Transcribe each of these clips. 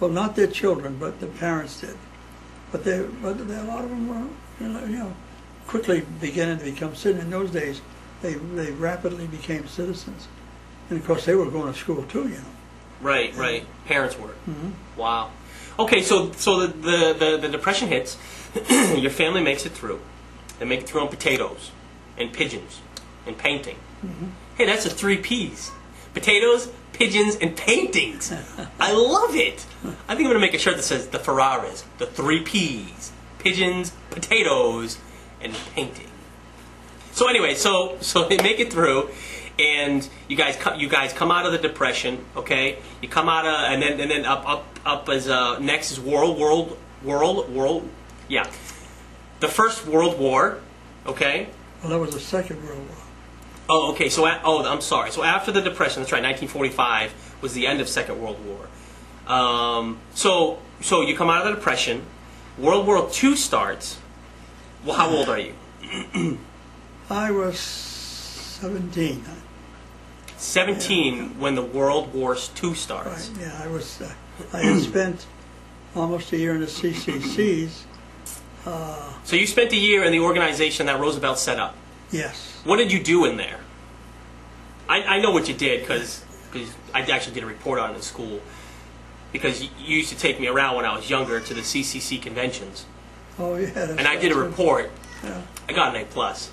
Well, not their children, but the parents did. But a lot of them were, quickly beginning to become citizens. In those days, they rapidly became citizens. And of course, they were going to school too, Right, right. Parents were. Mm-hmm. Wow. Okay, so the Depression hits. Your family makes it through. They make it through on potatoes and pigeons and painting. Mm-hmm. Hey, that's the 3 Ps. Potatoes, pigeons, and paintings. I love it. I think I'm going to make a shirt that says the Ferraris, the 3 Ps. Pigeons, potatoes, and painting. So anyway, so they make it through, and you guys come out of the Depression, okay? You come out of, and then up as next is world, yeah, the First World War, okay? Well, that was the Second World War. Oh, okay. So, I'm sorry. So after the Depression, that's right. 1945 was the end of Second World War. So you come out of the Depression. World War II starts. Well, how old are you? I was 17. 17 when the World War II starts. Right. Yeah, I was. I had spent almost a year in the CCCs. So you spent a year in the organization that Roosevelt set up. Yes. What did you do in there? I know what you did because I actually did a report on it in school. Because you used to take me around when I was younger to the CCC conventions. Oh yeah. And I did a report. Yeah. I got an A+.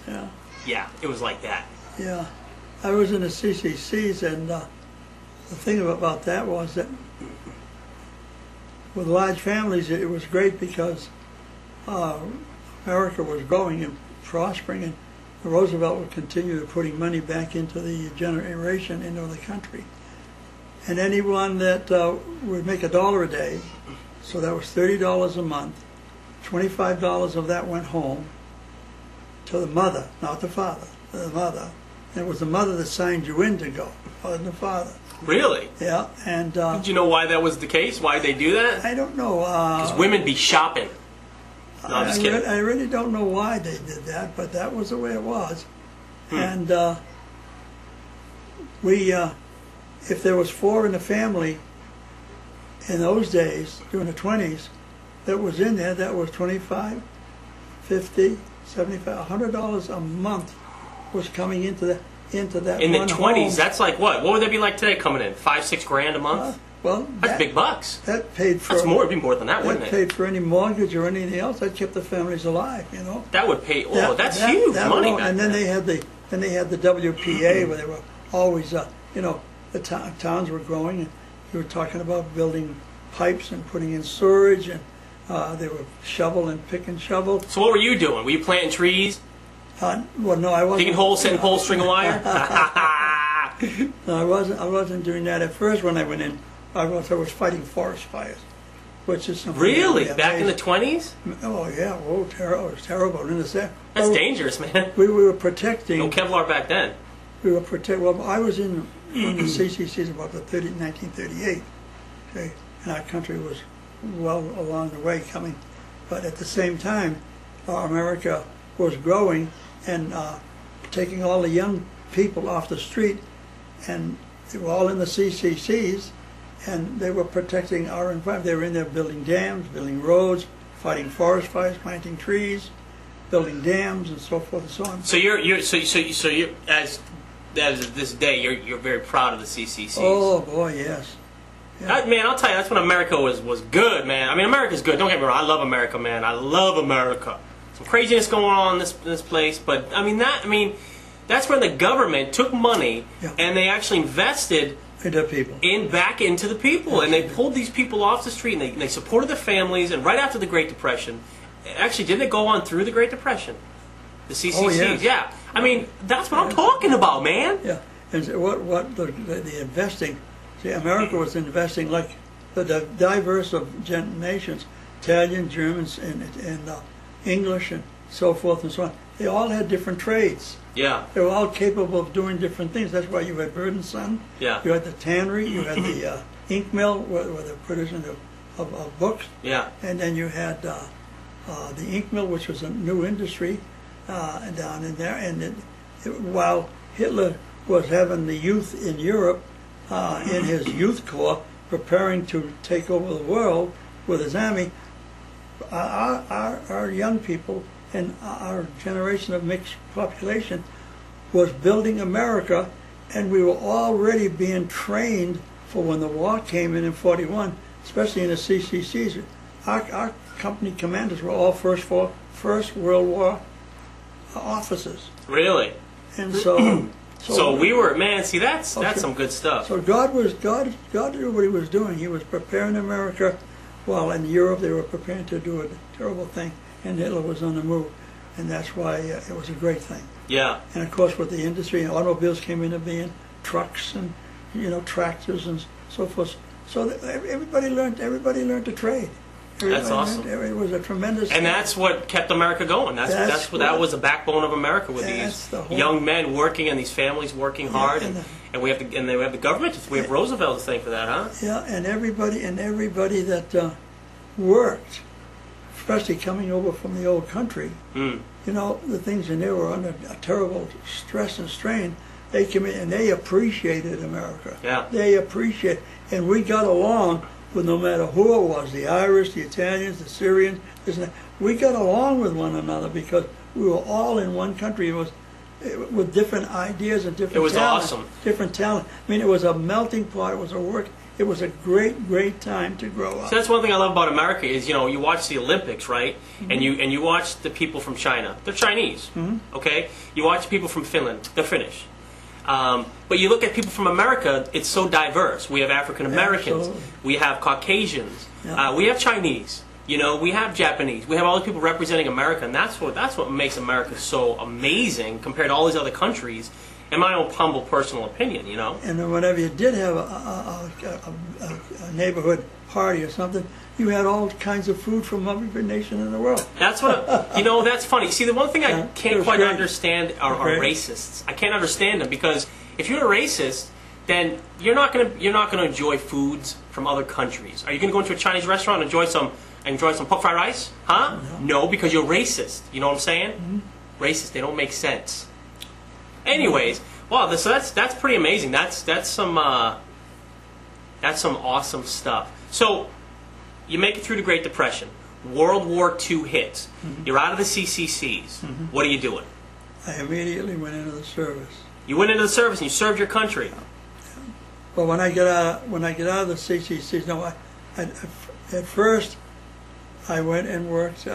Yeah. Yeah, it was like that. Yeah. I was in the CCCs, and the thing about that was that with large families, it was great because America was growing and prospering, and Roosevelt would continue putting money back into the generation, into the country. And anyone that would make $1 a day, so that was $30 a month, $25 of that went home to the mother, not the father, the mother. And it was the mother that signed you in to go, wasn't the father. Really? Yeah, and... did you know why that was the case? Why did they do that? I don't know. Because women be shopping. No, I'm just kidding. I really don't know why they did that, but that was the way it was. And if there was 4 in the family in those days, during the 20s, that was in there, that was $25, $50, $75, $100 a month was coming into that in the 20s, home. that's like what? What would that be like today coming in? $5-6 grand a month? Well, that's big bucks. That paid for. That's more. It'd be more than that, wouldn't it? That paid for any mortgage or anything else. That kept the families alive. That would pay. Oh, that's huge money. And then they had the WPA where they were always the towns were growing, and you were talking about building pipes and putting in storage, and they were shovel and pick and shovel. So what were you doing? Were you planting trees? Well, no, I wasn't. Digging holes, setting poles, string of wire. No, I wasn't doing that at first. When I went in, I was fighting forest fires, which is something. Really? Back in the 20s? Oh yeah. Oh, it was terrible. That's dangerous, man. We were protecting. No Kevlar back then. We were Well, I was in the CCCs about 1938. Okay, and our country was well along the way coming, but at the same time, America was growing and taking all the young people off the street, and they were all in the CCCs, and they were protecting our environment. They were in there building dams, building roads, fighting forest fires, planting trees, building dams, and so forth and so on. So you're as of this day, you're very proud of the CCCs. Oh boy, yes. Yeah. Man, I'll tell you, that's when America was good, man. I mean, America's good. Don't get me wrong. I love America, man. I love America. Some craziness going on in this place, but that's when the government took money and they actually invested into people. Back into the people, and they pulled these people off the street, and they supported the families. And right after the Great Depression, actually, didn't it go on through the Great Depression? The CCCs, oh, yes. Yeah. I mean, that's what I'm talking about, man. Yeah, and so what the investing? See, America was investing like the diverse of nations, Italian, Germans, and English, and so forth and so on. They all had different trades. Yeah. They were all capable of doing different things. That's why you had Bird and Son. Yeah. You had the tannery. You had the ink mill where they're producing of books. Yeah. And then you had the ink mill, which was a new industry down in there. And while Hitler was having the youth in Europe in his youth corps, preparing to take over the world with his army, our young people and our generation of mixed population was building America, and we were already being trained for when the war came in 41, especially in the CCCs. Our company commanders were all First World War officers. Really? And so So we were, man, see, that's some good stuff. So God knew what he was doing. He was preparing America, while in Europe they were preparing to do a terrible thing, and Hitler was on the move. And that's why it was a great thing. Yeah. And of course with the industry, automobiles came into being, trucks and, tractors and so forth. So everybody learned to trade. That's awesome. It was a tremendous. And that's what kept America going. That was the backbone of America, with these young men working and these families working hard, and we have the government. We have Roosevelt to thank for that, huh? Yeah, and everybody that worked, especially coming over from the old country. The things in there were under a terrible stress and strain. They came in and they appreciated America. Yeah. They appreciate, and we got along with no matter who it was, the Irish, the Italians, the Syrians, we got along with one another because we were all in one country. It was with different ideas and different talent. It was talent, awesome. Different talent. I mean, it was a melting pot. It was It was a great time to grow up. So that's one thing I love about America is, you watch the Olympics, right? And you watch the people from China. They're Chinese, okay? You watch people from Finland. They're Finnish. But you look at people from America, it's so diverse. We have African Americans, we have Caucasians, we have Chinese, we have Japanese, we have all these people representing America, and that's what makes America so amazing compared to all these other countries, in my own humble personal opinion, And then whenever you did have a neighborhood party or something, you had all kinds of food from every nation in the world. That's what, that's funny. See, the one thing I can't quite understand are racists. I can't understand them because if you're a racist, then you're not gonna enjoy foods from other countries. Are you gonna go into a Chinese restaurant and enjoy some pork fried rice? Huh? No, because you're racist. You know what I'm saying? Racist. They don't make sense. Anyways, wow. So that's pretty amazing. That's some awesome stuff. So you make it through the Great Depression. World War II hits. You're out of the CCCs. What are you doing? I immediately went into the service. You went into the service and you served your country. But when I get out of the CCCs, at first I went and worked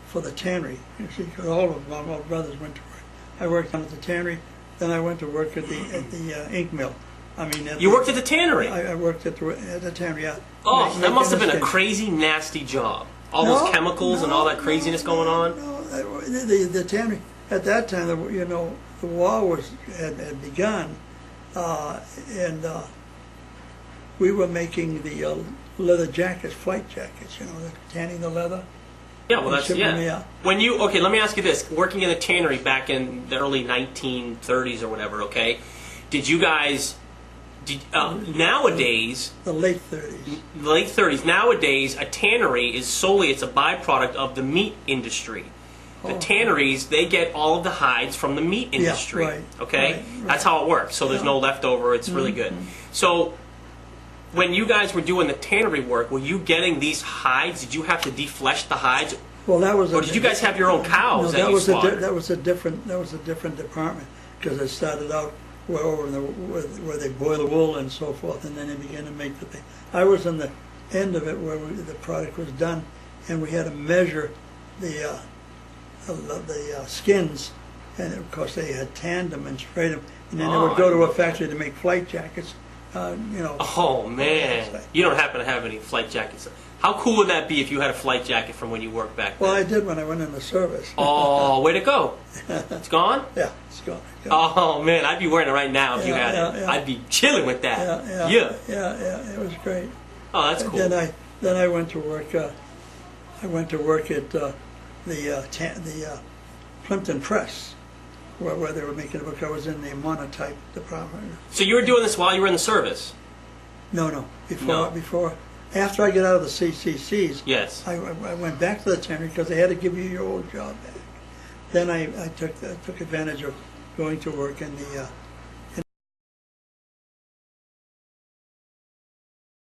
for the tannery. You see, because all of my brothers went to work. I worked down at the tannery. Then I went to work at the ink mill. You worked at the tannery? I worked at the tannery, yeah. Oh, that must have been a crazy, nasty job. All those chemicals and all that craziness going on? No, the tannery, at that time, the war had begun, and we were making the leather jackets, flight jackets, tanning the leather. Yeah, well, that's, When let me ask you this. Working in the tannery back in the early 1930s or whatever, okay, did you guys... nowadays, the late 30s. Nowadays, a tannery it's a byproduct of the meat industry. The tanneries, they get all of the hides from the meat industry. Yeah, right, okay, right. That's how it works. So there's no leftover. It's really good. So when you guys were doing the tannery work, were you getting these hides? Did you have to deflesh the hides? Well, that was. Or did you guys have your own cows that you slaughtered? That was a different department because it started out where they boil the wool and so forth, and then they began to make the thing. I was in the end of it where the product was done, and we had to measure the skins, and of course they had tanned them and sprayed them, and then they would go to a factory to make flight jackets. Oh man, you don't happen to have any flight jackets? How cool would that be if you had a flight jacket from when you worked back then? Well, I did when I went in the service. Oh, way to go! It's gone? Yeah, it's gone. Oh man, I'd be wearing it right now if you had it. I'd be chilling with that. Yeah, it was great. Oh, that's cool. Then I went to work. I went to work at the Plimpton Press, where they were making a book. I was in the monotype department. So you were doing this while you were in the service? No. Before. After I get out of the CCCs, yes, I went back to the tannery because they had to give you your old job back. Then I took advantage of going to work in the